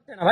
ना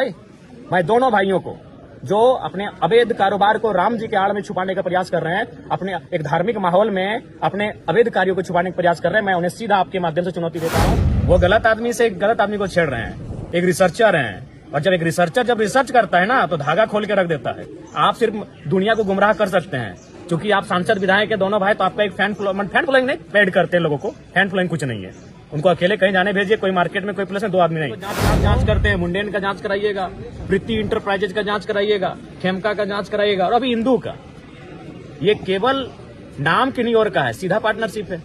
भाई दोनों भाइयों को जो अपने अवैध कारोबार को राम जी के आड़ में छुपाने का प्रयास कर रहे हैं, अपने एक धार्मिक माहौल में अपने अवैध कार्यों को छुपाने का प्रयास कर रहे हैं, मैं उन्हें सीधा आपके माध्यम से चुनौती देता हूं। वो गलत आदमी से एक गलत आदमी को छेड़ रहे हैं, एक रिसर्चर हैं, और जब एक रिसर्चर जब रिसर्च करता है ना तो धागा खोल के रख देता है। आप सिर्फ दुनिया को गुमराह कर सकते हैं क्योंकि आप सांसद विधायक के दोनों भाई, तो आपका एक फैन फॉलोइंग नहीं, पेड करते हैं लोगों को, फैन फॉलोइंग कुछ नहीं है। उनको अकेले कहीं जाने भेजिए, कोई मार्केट में कोई प्लेस में दो आदमी नहीं। जांच करते हैं, मुंडेन का जांच कराइएगा, प्रीति इंटरप्राइजेज का जांच कराइएगा, खेमका का जांच कराइएगा, और अभी इंदू का। ये केवल नाम किन्हीं और का है, सीधा पार्टनरशिप है।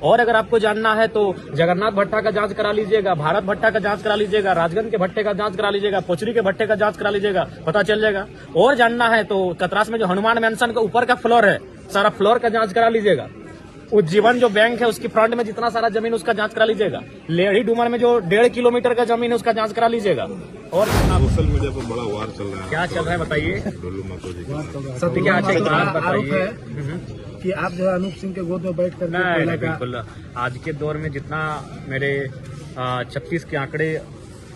और अगर आपको जानना है तो जगन्नाथ भट्टा का जांच करा लीजिएगा, भारत भट्टा का जांच करा लीजिएगा, राजगंज के भट्टे का जांच करा लीजिएगा, पोचरी के भट्टे का जांच करा लीजिएगा, पता चल जाएगा। और जानना है तो कतरास में जो हनुमान मैंसन का ऊपर का फ्लोर है, सारा फ्लोर का जांच करा लीजिएगा। उज्जीवन जो बैंक है उसकी फ्रंट में जितना सारा जमीन उसका जांच करा लीजिएगा। लेढ़ी डूमर में जो 1.5 किलोमीटर का जमीन है उसका जांच करा लीजिएगा। और सोशल मीडिया पर बड़ा वार चल रहा है, क्या चल रहा है बताइए। डोलू क्या बताइए कि आप जो है अनूप सिंह के गोद में बैठ कर नहीं, बिल्कुल। आज के दौर में जितना मेरे 36 के आंकड़े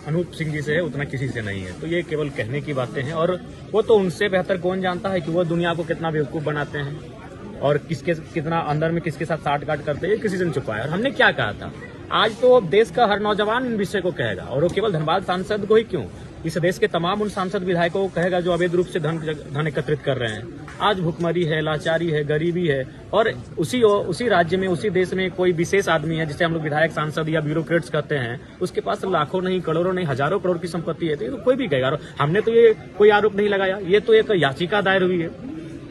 अनूप सिंह जी से है उतना किसी से नहीं है, तो ये केवल कहने की बातें हैं। और वो तो उनसे बेहतर कौन जानता है कि वो दुनिया को कितना बेवकूफ बनाते हैं और किसके कितना अंदर में किसके साथ साठ-गांठ करते हैं, ये किसी से नहीं छुपाया। और हमने क्या कहा था, आज तो देश का हर नौजवान इन विषय को कहेगा, और वो केवल धनबाद सांसद को ही क्यों, इस देश के तमाम उन सांसद विधायकों को कहेगा जो अवैध रूप से धन एकत्रित कर रहे हैं। आज भुखमरी है, लाचारी है, गरीबी है, और उसी राज्य में, उसी देश में कोई विशेष आदमी है जिसे हम लोग विधायक, सांसद या ब्यूरोक्रेट्स कहते हैं, उसके पास लाखों नहीं, करोड़ों नहीं, हजारों करोड़ की संपत्ति है। तो ये तो कोई भी कहेगा। और हमने तो ये कोई आरोप नहीं लगाया, ये तो एक याचिका दायर हुई है,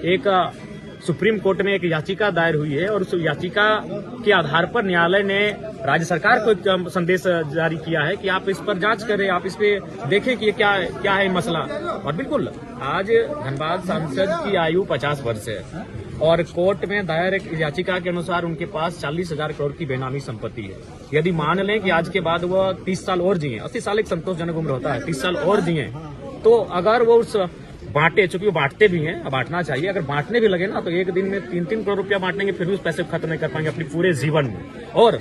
एक सुप्रीम कोर्ट में एक याचिका दायर हुई है, और उस याचिका के आधार पर न्यायालय ने राज्य सरकार को एक संदेश जारी किया है कि आप इस पर जांच करें, आप इस पे देखें कि ये क्या है मसला। और बिल्कुल आज धनबाद सांसद की आयु 50 वर्ष है, और कोर्ट में दायर एक याचिका के अनुसार उनके पास 40,000 करोड़ की बेनामी संपत्ति है। यदि मान लें कि आज के बाद वो 30 साल और जिए, 80 साल एक संतोषजनक उम्र होता है, 30 साल और जिए, तो अगर वो उस बांटे, चूंकि वो बांटते भी हैं, बांटना चाहिए, अगर बांटने भी लगे ना तो एक दिन में 3-3 करोड़ रुपया बांटेंगे, फिर भी उस पैसे को खत्म नहीं कर पाएंगे अपने पूरे जीवन में। और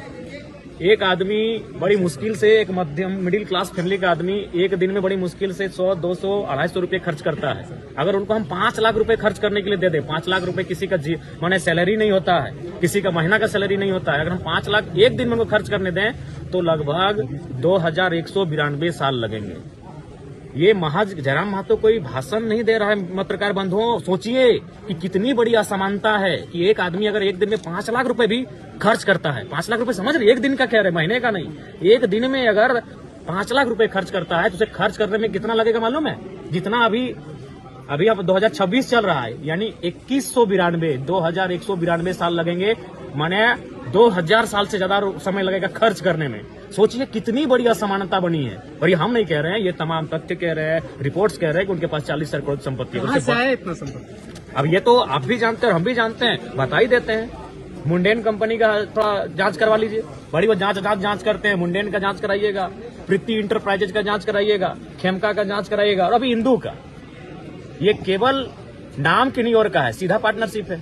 एक आदमी बड़ी मुश्किल से, एक मध्यम मिडिल क्लास फैमिली का आदमी एक दिन में बड़ी मुश्किल से 100, 200, 250 रुपये खर्च करता है। अगर उनको हम 5 लाख रुपए खर्च करने के लिए दे दें, 5 लाख रुपए किसी का माने सैलरी नहीं होता है, किसी का महीना का सैलरी नहीं होता है, अगर हम 5 लाख एक दिन में उनको खर्च करने दें तो लगभग 2192 साल लगेंगे। ये महज जयराम महतो कोई भाषण नहीं दे रहा है पत्रकार बंधुओं, सोचिए कि कितनी बड़ी असमानता है कि एक आदमी अगर एक दिन में 5 लाख रुपए भी खर्च करता है, 5 लाख रुपए समझ रहे, एक दिन का कह रहे, महीने का नहीं, एक दिन में अगर 5 लाख रुपए खर्च करता है तो उसे खर्च करने में कितना लगेगा मालूम है? जितना अभी अब 2026 चल रहा है, यानी 2192 साल लगेंगे, माने 2000 साल से ज्यादा समय लगेगा खर्च करने में। सोचिए कितनी बड़ी असमानता बनी है। और ये हम नहीं कह रहे हैं, ये तमाम तथ्य कह रहे हैं, रिपोर्ट्स कह रहे हैं कि उनके पास 40 करोड़ संपत्ति है। इतना संपत्ति अब ये तो आप भी जानते हैं और हम भी जानते हैं, बता ही देते हैं। मुंडेन कंपनी का थोड़ा जांच करवा लीजिए, बड़ी वो जांच करते हैं, मुंडेन का जांच कराइएगा, प्रीति इंटरप्राइजेज का जांच कराइएगा, खेमका का जांच कराइएगा, और अभी इंदू का। ये केवल नाम किन्हीं और का है, सीधा पार्टनरशिप है।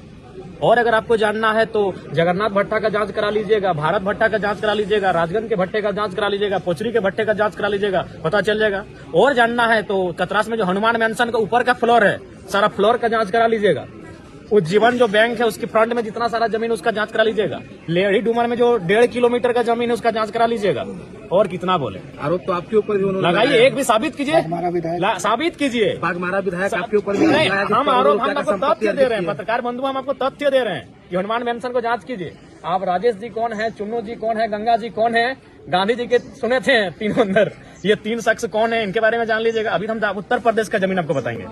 और अगर आपको जानना है तो जगन्नाथ भट्टा का जांच करा लीजिएगा, भारत भट्टा का जांच करा लीजिएगा, राजगंज के भट्टे का जांच करा लीजिएगा, पोचरी के भट्टे का जांच करा लीजिएगा, पता चल जाएगा। और जानना है तो कतरास में जो हनुमान मैंसन का ऊपर का फ्लोर है, सारा फ्लोर का जांच करा लीजिएगा। उज्जीवन जो बैंक है उसकी फ्रंट में जितना सारा जमीन उसका जांच करा लीजिएगा। लेढ़ी डूमर में जो 1.5 किलोमीटर का जमीन है उसका जांच करा लीजिएगा। और कितना बोले, आरोप तो आपके ऊपर भी उन्होंने लगाइए, एक भी साबित कीजिए, साबित कीजिए। बागमारा विधायक आपके ऊपर भी नहीं, हम आरोप, हम आपको तथ्य दे रहे हैं, पत्रकार बंधु हम आपको तथ्य दे रहे हैं कि हनुमान मैंसन को जांच कीजिए। आप राजेश जी कौन है, चुन्नू जी कौन है, गंगा जी कौन है, गांधी जी के सुने थे तीनों अंदर, ये 3 शख्स कौन है, इनके बारे में जान लीजिएगा। अभी हम उत्तर प्रदेश का जमीन आपको बताएंगे।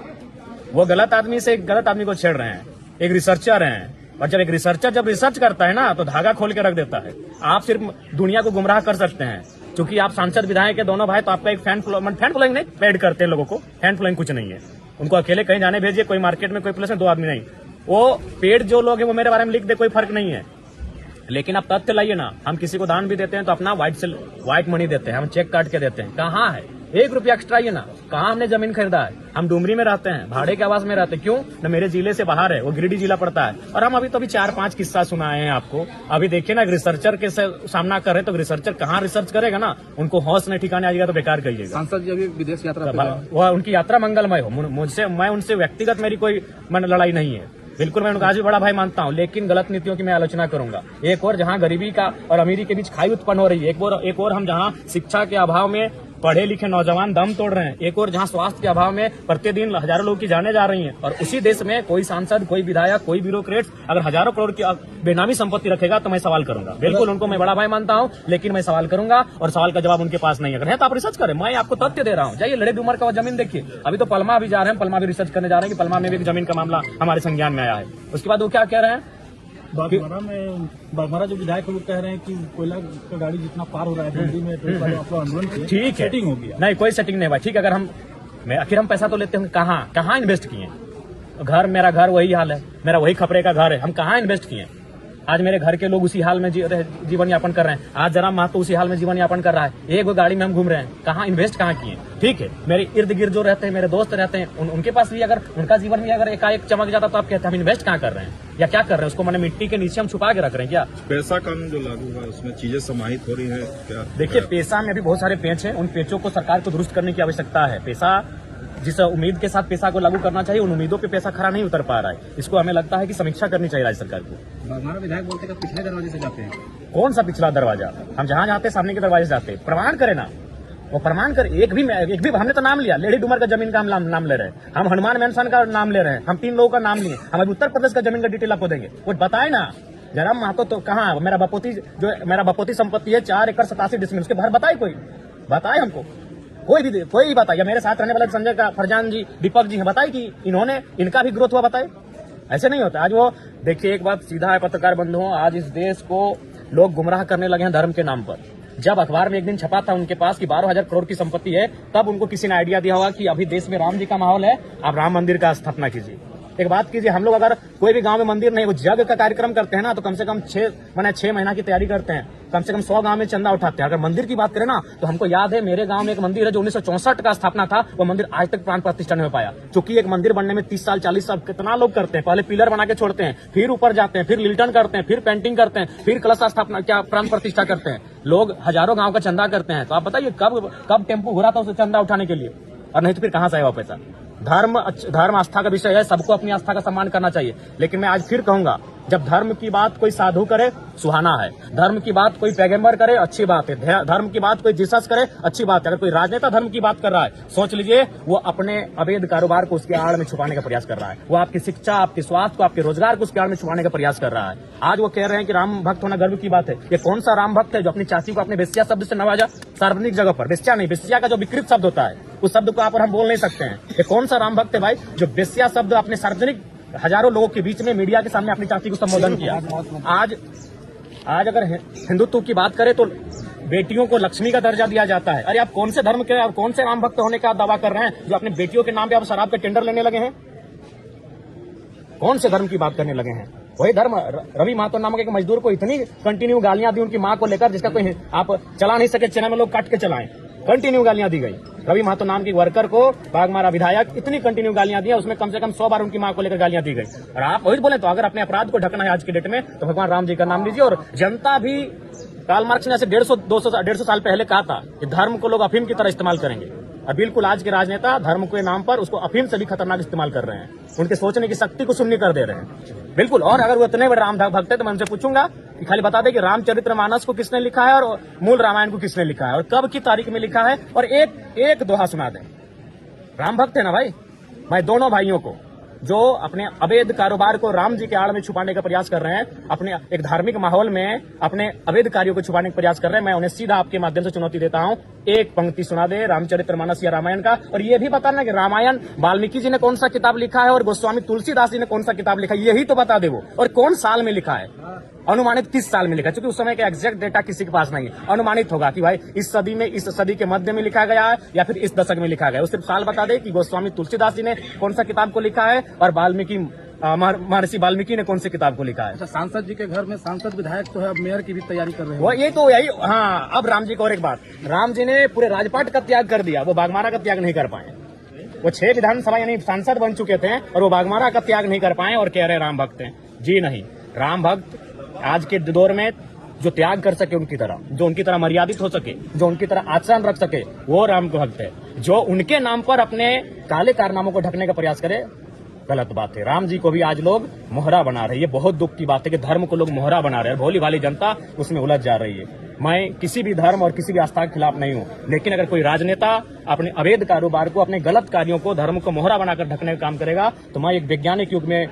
वो गलत आदमी से एक गलत आदमी को छेड़ रहे हैं, एक रिसर्चर हैं, और जब एक रिसर्चर जब रिसर्च करता है ना तो धागा खोल के रख देता है। आप सिर्फ दुनिया को गुमराह कर सकते हैं क्योंकि आप सांसद विधायक के दोनों भाई, तो आपका एक फैन फॉलोइंग नहीं, पेड करते हैं लोगों को, फैन फॉलोइंग कुछ नहीं है। उनको अकेले कहीं जाने भेजिए, कोई मार्केट में कोई प्लेस में 2 आदमी नहीं। वो पेड जो लोग हैं वो मेरे बारे में लिख दे, कोई फर्क नहीं है, लेकिन आप तथ्य लाइए ना। हम किसी को दान भी देते हैं तो अपना व्हाइट मनी देते हैं, हम चेक काट के देते हैं। कहाँ है ₹1 एक्स्ट्रा ही ना। कहाँ हमने जमीन खरीदा है? हम डुमरी में रहते हैं, भाड़े के आवास में रहते हैं। क्यों न? मेरे जिले से बाहर है, वो गिरिडीह जिला पड़ता है। और हम अभी तो 4-5 किस्सा सुनाए हैं आपको। अभी देखिए ना, रिसर्चर के सामना कर रहे तो रिसर्चर कहाँ रिसर्च करेगा ना, उनको हौस नहीं ठिकाने आ जाएगा तो बेकार कहिएगा। सांसद जी अभी विदेश यात्रा पे हैं। वह उनकी यात्रा मंगलमय हो। मुझसे मैं उनसे व्यक्तिगत मेरी कोई लड़ाई नहीं है, बिल्कुल मैं उनको आज भी बड़ा भाई मानता हूं, लेकिन गलत नीतियों की मैं आलोचना करूंगा। एक और जहां गरीबी का और अमीरी के बीच खाई उत्पन्न हो रही है, एक और हम जहां शिक्षा के अभाव में पढ़े लिखे नौजवान दम तोड़ रहे हैं, एक और जहां स्वास्थ्य के अभाव में प्रतिदिन हजारों लोगों की जाने जा रही हैं, और उसी देश में कोई सांसद, कोई विधायक, कोई ब्यूरोक्रेट अगर हजारों करोड़ की बेनामी संपत्ति रखेगा तो मैं सवाल करूंगा। बिल्कुल उनको मैं बड़ा भाई मानता हूं, लेकिन मैं सवाल करूंगा और सवाल का जवाब उनके पास नहीं। अगर है तो आप रिसर्च करें, मैं आपको तथ्य दे रहा हूं। जाइए लड़े डूमर का जमीन देखिए। अभी तो पलमा भी जा रहे हैं, पलमा भी रिसर्च करने जा रहे हैं कि पलमा में भी एक जमीन का मामला हमारे संज्ञान में आया है। उसके बाद वो क्या कह रहे हैं, बागमारा जो विधायक लोग कह रहे हैं कि कोयला का गाड़ी जितना पार हो रहा है दिल्ली में, तो आंदोलन ठीक है, सेटिंग हो गया। नहीं कोई सेटिंग नहीं हुआ। ठीक है, अगर आखिर हम पैसा तो लेते हैं, कहाँ इन्वेस्ट किए? घर, मेरा घर वही हाल है, मेरा वही खपरे का घर है, हम कहाँ इन्वेस्ट किए? आज मेरे घर के लोग उसी हाल में जीवन यापन कर रहे हैं। आज जरा महतो उसी हाल में जीवन यापन कर रहा है। एक वो गाड़ी में हम घूम रहे हैं, कहाँ इन्वेस्ट कहाँ किए? ठीक है, मेरे इर्द गिर्द जो रहते हैं, मेरे दोस्त रहते हैं, उनके पास भी अगर उनका जीवन भी अगर एकाएक चमक जाता तो आप कहते हैं हम इन्वेस्ट कहाँ कर रहे हैं या क्या कर रहे हैं? उसको मैंने मिट्टी के नीचे हम छुपा के रख रहे हैं क्या? पैसा कानून जो लागू हुआ उसमें चीजें समाहित हो रही है क्या? देखिए, पैसा में भी बहुत सारे पेच हैं, उन पेचों को सरकार को दुरुस्त करने की आवश्यकता है। पैसा जिस उम्मीद के साथ पैसा को लागू करना चाहिए, उन उम्मीदों पे पैसा खरा नहीं उतर पा रहा है। इसको हमें लगता है कि समीक्षा करनी चाहिए राज्य सरकार को। बागमारा विधायक बोलते हैं कि पिछले दरवाजे से जाते हैं। कौन सा पिछला दरवाजा? हम जहां जाते हैं सामने के दरवाजे से जाते हैं। प्रमाण करे ना, वो प्रमाण कर। एक भी हमने तो नाम लिया, लेडी डुमर का जमीन का हम नाम ले रहे हैं, हम हनुमान मेंशन का नाम ले रहे हैं, हम 3 लोगों का नाम लिए। हम अभी उत्तर प्रदेश का जमीन का डिटेल आपको देंगे, वो बताए ना जरा। महतो तो कहाँ मेरा बपोती संपत्ति है 4 एकड़ 87 डिसमिल, उसके बाहर बताए हमको कोई भी बताए। या मेरे साथ रहने वाले संजय का फरजान जी, दीपक जी हैं, बताए कि इनका भी ग्रोथ हुआ, बताए। ऐसे नहीं होता। आज वो देखिए, एक बात सीधा है पत्रकार बंधुओं, आज इस देश को लोग गुमराह करने लगे हैं धर्म के नाम पर। जब अखबार में एक दिन छपा था उनके पास कि 12,000 करोड़ की संपत्ति है, तब उनको किसी ने आइडिया दिया होगा कि अभी देश में राम जी का माहौल है, आप राम मंदिर का स्थापना कीजिए। एक बात कीजिए, हम लोग अगर कोई भी गांव में मंदिर नहीं, वो यज्ञ का कार्यक्रम करते हैं ना, तो कम से कम 6 महीना की तैयारी करते हैं, कम से कम 100 गांव में चंदा उठाते हैं। अगर मंदिर की बात करें ना, तो हमको याद है मेरे गांव में एक मंदिर है जो 1964 का स्थापना था, वो मंदिर आज तक प्राण प्रतिष्ठा नहीं हो पाया। क्योंकि एक मंदिर बनने में 30 साल 40 साल कितना लोग करते हैं। पहले पिलर बना के छोड़ते हैं, फिर ऊपर जाते हैं, फिर लिल्टन करते हैं, फिर पेंटिंग करते हैं, फिर कलश स्थापना क्या प्राण प्रतिष्ठा करते हैं। लोग हजारों गाँव का चंदा करते हैं। तो आप बताइए कब टेम्पो घुरा था उसे चंदा उठाने के लिए? और नहीं तो फिर कहां से आएगा पैसा? धर्म आस्था का विषय है, सबको अपनी आस्था का सम्मान करना चाहिए। लेकिन मैं आज फिर कहूंगा, जब धर्म की बात कोई साधु करे सुहाना है, धर्म की बात कोई पैगंबर करे अच्छी बात है, धर्म की बात कोई जीसस करे अच्छी बात है। अगर कोई राजनेता धर्म की बात कर रहा है, सोच लीजिए वो अपने अवैध कारोबार को उसके आड़ में छुपाने का प्रयास कर रहा है। वो आपकी शिक्षा, आपके स्वास्थ्य को, आपके रोजगार को उसके आड़ में छुपाने का प्रयास कर रहा है। आज वो कह रहे हैं कि राम भक्त होना गर्व की बात है। ये कौन सा राम भक्त है जो अपनी चाची को अपने बेस्या शब्द से नवाजा सार्वजनिक जगह पर? बेस्या नहीं, बेस्या का जो विकृत शब्द होता है उस शब्द को आप और हम बोल नहीं सकते हैं। ये कौन सा राम भक्त है भाई जो बेस्या शब्द अपने सार्वजनिक हजारों लोगों के बीच में मीडिया के सामने अपनी चाची को संबोधन किया? आज अगर हिंदुत्व की बात करें तो बेटियों को लक्ष्मी का दर्जा दिया जाता है। अरे आप कौन से धर्म के और कौन से राम भक्त होने का दावा कर रहे हैं जो अपने बेटियों के नाम पे आप शराब के टेंडर लेने लगे हैं? कौन से धर्म की बात करने लगे हैं? वही धर्म रवि महतो नामक एक मजदूर को इतनी कंटिन्यू गालियां दी उनकी मां को लेकर, जिसका कोई आप चला नहीं सके, चैनल में लोग काट के चलाएं। कंटिन्यू गालियां दी गई। रवि महतो नाम के वर्कर को बागमारा विधायक इतनी कंटिन्यू गालियां दी, उसमें कम से कम 100 बार उनकी मां को लेकर गालियां दी गई। और आप वही बोले तो अगर अपने अपराध को ढकना है आज की डेट में तो भगवान राम जी का नाम लीजिए। और जनता भी, कार्ल मार्क्स ने ऐसे 150 साल पहले कहा था कि धर्म को लोग अफीम की तरह इस्तेमाल करेंगे। और बिल्कुल आज के राजनेता धर्म के नाम पर उसको अफीम से भी खतरनाक इस्तेमाल कर रहे हैं। उनके सोचने की शक्ति को शून्य कर दे रहे हैं। बिल्कुल। और अगर वो इतने बड़े राम भक्त है तो मैं उनसे पूछूंगा कि खाली बता दे कि रामचरितमानस को किसने लिखा है और मूल रामायण को किसने लिखा है और कब की तारीख में लिखा है, और एक दोहा सुना दें। राम भक्त है ना भाई। मैं दोनों भाइयों को जो अपने अवैध कारोबार को राम जी के आड़ में छुपाने का प्रयास कर रहे हैं, अपने एक धार्मिक माहौल में अपने अवैध कार्यों को छुपाने का प्रयास कर रहे हैं, मैं उन्हें सीधा आपके माध्यम से चुनौती देता हूं, एक पंक्ति सुना दे रामचरितमानस या रामायण का। और ये भी बताना कि रामायण वाल्मीकि जी ने कौन सा किताब लिखा है और गोस्वामी तुलसीदास जी ने कौन सा किताब लिखा है, यही तो बता दे वो। और कौन साल में लिखा है, अनुमानित किस साल में लिखा है, क्योंकि उस समय का एग्जैक्ट डेटा किसी के पास नहीं है। अनुमानित होगा कि भाई इस सदी में, इस सदी के मध्य में लिखा गया है या फिर इस दशक में लिखा गया है। उस सिर्फ साल बता दे कि गोस्वामी तुलसीदास जी ने कौन सा किताब को लिखा है और वाल्मीकि महर्षि वाल्मीकि ने कौन सी किताब को लिखा है? अच्छा, सांसद जी के घर में सांसद विधायक तो है, अब मेयर की भी तैयारी कर रहे हैं। वो ये तो यही, हाँ। अब राम जी को और एक बात, राम जी ने पूरे राजपाट का त्याग कर दिया, वो बाघमारा का त्याग नहीं कर पाए। वो 6 विधानसभा यानी सांसद बन चुके थे और वो बाघमारा का त्याग नहीं कर पाए और कह रहे राम भक्त हैं। जी नहीं, राम भक्त आज के दौर में जो त्याग कर सके उनकी तरह, जो उनकी तरह मर्यादित हो सके, जो उनकी तरह आचरण रख सके, वो राम भक्त है। जो उनके नाम पर अपने काले कारनामों को ढकने का प्रयास करे, गलत बात है। राम जी को भी आज लोग मोहरा बना रहे हैं। ये बहुत दुख की बात है कि धर्म को लोग मोहरा बना रहे हैं, भोली भाली जनता उसमें उलझ जा रही है। मैं किसी भी धर्म और किसी भी आस्था के खिलाफ नहीं हूं, लेकिन अगर कोई राजनेता अपने अवैध कारोबार को, अपने गलत कार्यों को, धर्म को मोहरा बनाकर ढकने का काम करेगा, तो मैं एक वैज्ञानिक युग में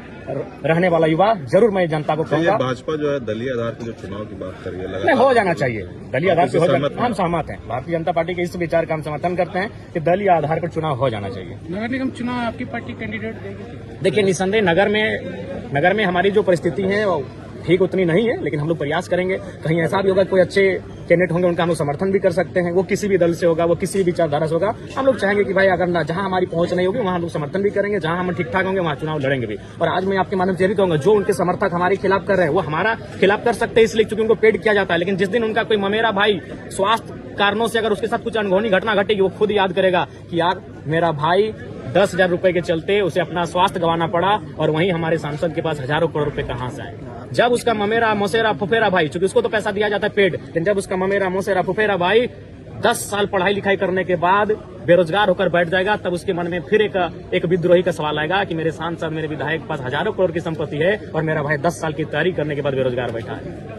रहने वाला युवा जरूर मैं जनता को कहूंगा, भाजपा जो है दलीय आधार के जो चुनाव की बात कर रही है, नहीं, हो जाना चाहिए दलीय आधार पे। हम सहमत सहमत हैं, भारतीय जनता पार्टी के इस विचार का हम समर्थन करते हैं कि दलीय आधार पर चुनाव हो जाना चाहिए। नगर निगम चुनाव आपकी पार्टी कैंडिडेट देगी? देखिए, निसंदेह नगर में हमारी जो परिस्थिति है वो ठीक उतनी नहीं है, लेकिन हम लोग प्रयास करेंगे। कहीं ऐसा भी होगा कोई अच्छे कैंडिडेट होंगे, उनका हम लोग समर्थन भी कर सकते हैं। वो किसी भी दल से होगा, वो किसी भी विचारधारा से होगा। हम लोग चाहेंगे कि भाई अगर जहां हमारी पहुंच नहीं होगी वहां हम लोग समर्थन भी करेंगे, जहां हम ठीक ठाक होंगे वहां चुनाव लड़ेंगे भी। और आज मैं आपके माध्यम से ये भी कहूंगा, जो उनके समर्थक हमारे खिलाफ कर रहे हैं वो हमारा खिलाफ कर सकते हैं इसलिए क्योंकि उनको पेड किया जाता है, लेकिन जिस दिन उनका कोई ममेरा भाई स्वास्थ्य कारणों से अगर उसके साथ कुछ अनहोनी घटना घटेगी, वो खुद याद करेगा कि यार मेरा भाई 10,000 रुपए के चलते उसे अपना स्वास्थ्य गंवाना पड़ा और वहीं हमारे सांसद के पास हजारों करोड़ रुपए कहां से आए। जब उसका ममेरा मोसेरा फुफेरा भाई, चूंकि उसको तो पैसा दिया जाता है पेड, लेकिन जब उसका ममेरा मोसेरा फुफेरा भाई 10 साल पढ़ाई लिखाई करने के बाद बेरोजगार होकर बैठ जाएगा, तब उसके मन में फिर एक विद्रोही का सवाल आएगा कि मेरे सांसद, मेरे विधायक के पास हजारों करोड़ की संपत्ति है और मेरा भाई 10 साल की तैयारी करने के बाद बेरोजगार बैठा है।